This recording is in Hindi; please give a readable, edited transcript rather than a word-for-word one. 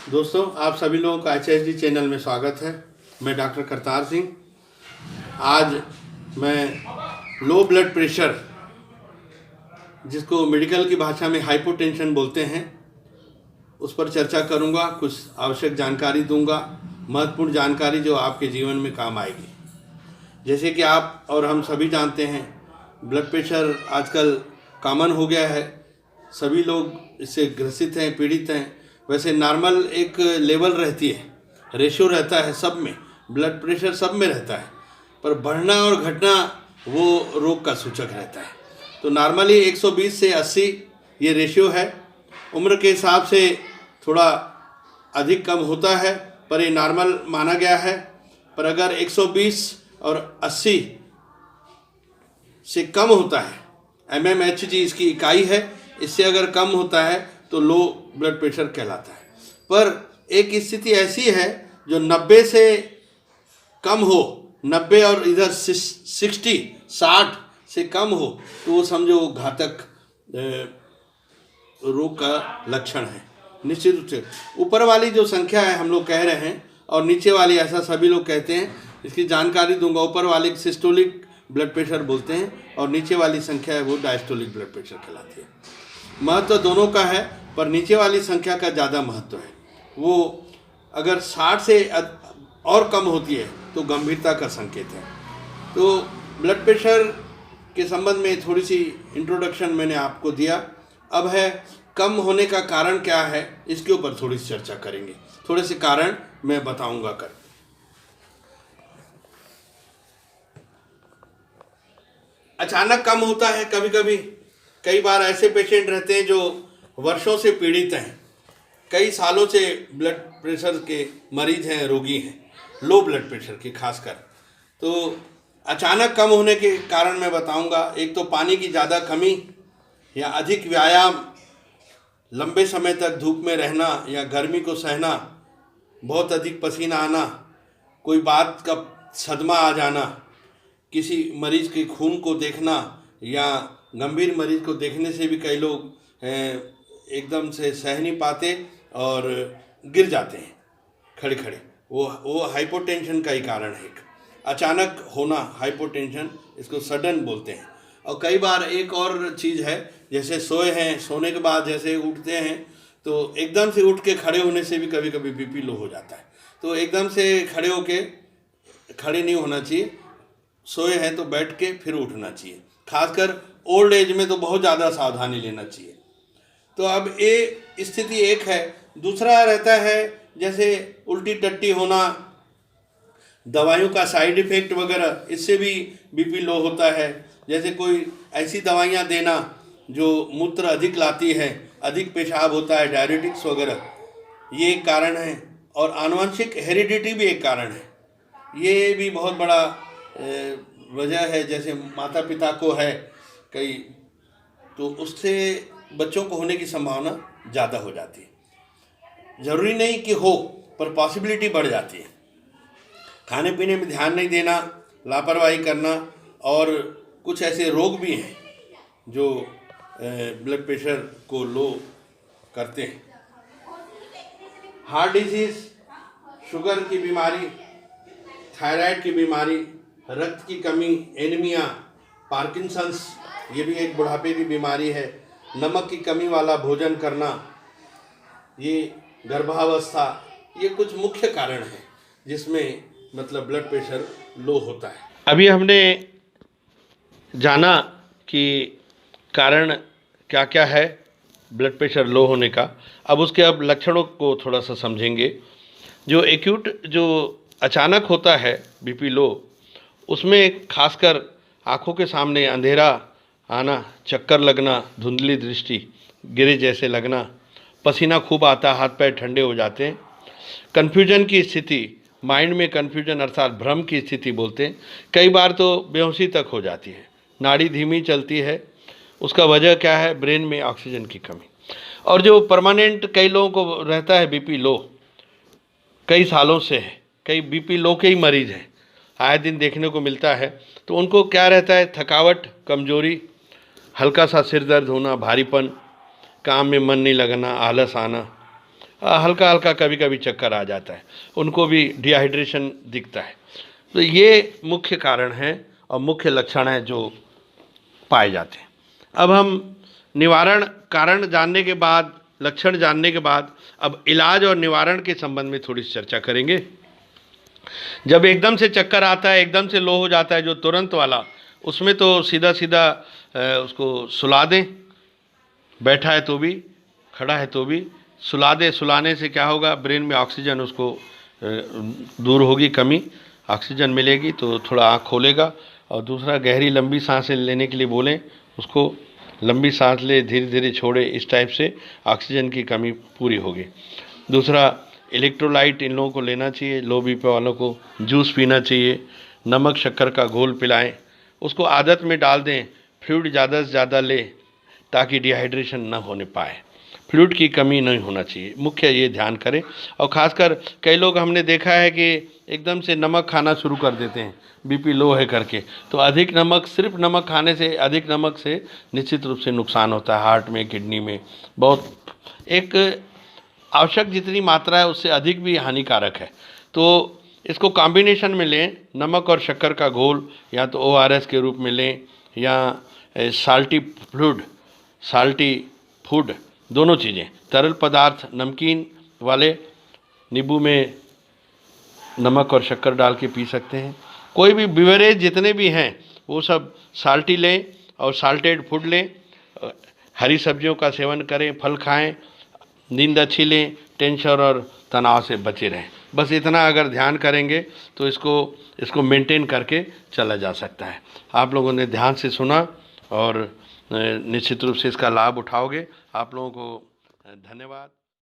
दोस्तों, आप सभी लोगों का HSD चैनल में स्वागत है। मैं डॉक्टर करतार सिंह। आज मैं लो ब्लड प्रेशर, जिसको मेडिकल की भाषा में हाइपोटेंशन बोलते हैं, उस पर चर्चा करूंगा। कुछ आवश्यक जानकारी दूंगा, महत्वपूर्ण जानकारी जो आपके जीवन में काम आएगी। जैसे कि आप और हम सभी जानते हैं, ब्लड प्रेशर आजकल कॉमन हो गया है। सभी लोग इससे ग्रसित हैं, पीड़ित हैं। वैसे नॉर्मल एक लेवल रहती है, रेशियो रहता है सब में, ब्लड प्रेशर सब में रहता है, पर बढ़ना और घटना वो रोग का सूचक रहता है। तो नॉर्मली 120 से 80 ये रेशियो है। उम्र के हिसाब से थोड़ा अधिक कम होता है, पर ये नॉर्मल माना गया है। पर अगर 120 और 80 से कम होता है, mmHg इसकी इकाई है, इससे अगर कम होता है तो लो ब्लड प्रेशर कहलाता है। पर एक स्थिति ऐसी है जो 90 से कम हो, 90 और इधर 60 से कम हो, तो वो समझो घातक रोग का लक्षण है। निश्चित रूप से ऊपर वाली जो संख्या है हम लोग कह रहे हैं, और नीचे वाली ऐसा सभी लोग कहते हैं। इसकी जानकारी दूंगा। ऊपर वाले सिस्टोलिक ब्लड प्रेशर बोलते हैं, और नीचे वाली संख्या है वो डायस्टोलिक ब्लड प्रेशर कहलाती है। महत्व दोनों का है, पर नीचे वाली संख्या का ज़्यादा महत्व है। वो अगर 60 से और कम होती है तो गंभीरता का संकेत है। तो ब्लड प्रेशर के संबंध में थोड़ी सी इंट्रोडक्शन मैंने आपको दिया। अब है कम होने का कारण क्या है, इसके ऊपर थोड़ी सी चर्चा करेंगे। थोड़े से कारण मैं बताऊंगा कर। अचानक कम होता है कभी कभी। कई बार ऐसे पेशेंट रहते हैं जो वर्षों से पीड़ित हैं, कई सालों से ब्लड प्रेशर के मरीज हैं, रोगी हैं, लो ब्लड प्रेशर के खासकर। तो अचानक कम होने के कारण मैं बताऊंगा। एक तो पानी की ज़्यादा कमी या अधिक व्यायाम, लंबे समय तक धूप में रहना या गर्मी को सहना, बहुत अधिक पसीना आना, कोई बात का सदमा आ जाना, किसी मरीज के खून को देखना, या गंभीर मरीज को देखने से भी कई लोग एकदम से सह नहीं पाते और गिर जाते हैं खड़े खड़े। वो हाइपोटेंशन का ही कारण है। एक अचानक होना हाइपोटेंशन, इसको सडन बोलते हैं। और कई बार एक और चीज़ है, जैसे सोए हैं, सोने के बाद जैसे उठते हैं तो एकदम से उठ के खड़े होने से भी कभी कभी बीपी लो हो जाता है। तो एकदम से खड़े होके खड़े नहीं होना चाहिए, सोए हैं तो बैठ के फिर उठना चाहिए। खासकर ओल्ड एज में तो बहुत ज़्यादा सावधानी लेना चाहिए। तो अब ये स्थिति एक है। दूसरा रहता है जैसे उल्टी टट्टी होना, दवाइयों का साइड इफ़ेक्ट वगैरह, इससे भी बीपी लो होता है। जैसे कोई ऐसी दवाइयाँ देना जो मूत्र अधिक लाती है, अधिक पेशाब होता है, डायरेटिक्स वगैरह, ये एक कारण है। और आनुवंशिक हेरिडिटी भी एक कारण है। ये भी बहुत बड़ा वजह है। जैसे माता पिता को है कई, तो उससे बच्चों को होने की संभावना ज़्यादा हो जाती है। ज़रूरी नहीं कि हो, पर पॉसिबिलिटी बढ़ जाती है। खाने पीने में ध्यान नहीं देना, लापरवाही करना, और कुछ ऐसे रोग भी हैं जो ब्लड प्रेशर को लो करते हैं। हार्ट डिजीज़, शुगर की बीमारी, थायराइड की बीमारी, रक्त की कमी, एनीमिया, पार्किंसंस, ये भी एक बुढ़ापे की बीमारी है। नमक की कमी वाला भोजन करना, ये गर्भावस्था, ये कुछ मुख्य कारण हैं जिसमें मतलब ब्लड प्रेशर लो होता है। अभी हमने जाना कि कारण क्या क्या है ब्लड प्रेशर लो होने का। अब उसके लक्षणों को थोड़ा सा समझेंगे। जो एक्यूट, जो अचानक होता है बीपी लो, उसमें खासकर आँखों के सामने अंधेरा आना, चक्कर लगना, धुंधली दृष्टि, गिरे जैसे लगना, पसीना खूब आता, हाथ पैर ठंडे हो जाते हैं। कन्फ्यूजन की स्थिति, माइंड में कन्फ्यूजन अर्थात भ्रम की स्थिति बोलते हैं। कई बार तो बेहोशी तक हो जाती है। नाड़ी धीमी चलती है। उसका वजह क्या है? ब्रेन में ऑक्सीजन की कमी। और जो परमानेंट कई लोगों को रहता है बीपी लो, कई सालों से है, कई बीपी लो के ही मरीज हैं, आए दिन देखने को मिलता है। तो उनको क्या रहता है? थकावट, कमजोरी, हल्का सा सिर दर्द होना, भारीपन, काम में मन नहीं लगना, आलस आना, हल्का हल्का कभी कभी चक्कर आ जाता है, उनको भी डिहाइड्रेशन दिखता है। तो ये मुख्य कारण हैं और मुख्य लक्षण हैं जो पाए जाते हैं। अब हम निवारण कारण जानने के बाद, लक्षण जानने के बाद, अब इलाज और निवारण के संबंध में थोड़ी सी चर्चा करेंगे। जब एकदम से चक्कर आता है, एकदम से लो हो जाता है जो तुरंत वाला, उसमें तो सीधा सीधा उसको सुला दें, बैठा है तो भी, खड़ा है तो भी सुला दे। सुलाने से क्या होगा, ब्रेन में ऑक्सीजन उसको दूर होगी, कमी ऑक्सीजन मिलेगी तो थोड़ा आँख खोलेगा। और दूसरा, गहरी लंबी सांसें लेने के लिए बोलें उसको, लंबी सांस ले, धीरे धीरे छोड़े, इस टाइप से ऑक्सीजन की कमी पूरी होगी। दूसरा, इलेक्ट्रोलाइट इन लोगों को लेना चाहिए, लो बीपी वालों को जूस पीना चाहिए, नमक शक्कर का घोल पिलाएं, उसको आदत में डाल दें, फ्लूइड ज़्यादा से ज़्यादा ले ताकि डिहाइड्रेशन न होने पाए, फ्लूइड की कमी नहीं होना चाहिए, मुख्य ये ध्यान करें। और ख़ासकर कई लोग हमने देखा है कि एकदम से नमक खाना शुरू कर देते हैं बीपी लो है करके, तो अधिक नमक, सिर्फ नमक खाने से, अधिक नमक से निश्चित रूप से नुकसान होता है हार्ट में, किडनी में, बहुत एक आवश्यक जितनी मात्रा है उससे अधिक भी हानिकारक है। तो इसको कॉम्बिनेशन में लें, नमक और शक्कर का घोल, या तो ORS के रूप में लें या साल्टी फूड, दोनों चीज़ें, तरल पदार्थ नमकीन वाले नींबू में नमक और शक्कर डाल के पी सकते हैं। कोई भी बिवरेज जितने भी हैं वो सब साल्टी लें और साल्टेड फूड लें, हरी सब्जियों का सेवन करें, फल खाएं, नींद अच्छी लें, टेंशन और तनाव से बचे रहें। बस इतना अगर ध्यान करेंगे तो इसको मेंटेन करके चला जा सकता है। आप लोगों ने ध्यान से सुना और निश्चित रूप से इसका लाभ उठाओगे। आप लोगों को धन्यवाद।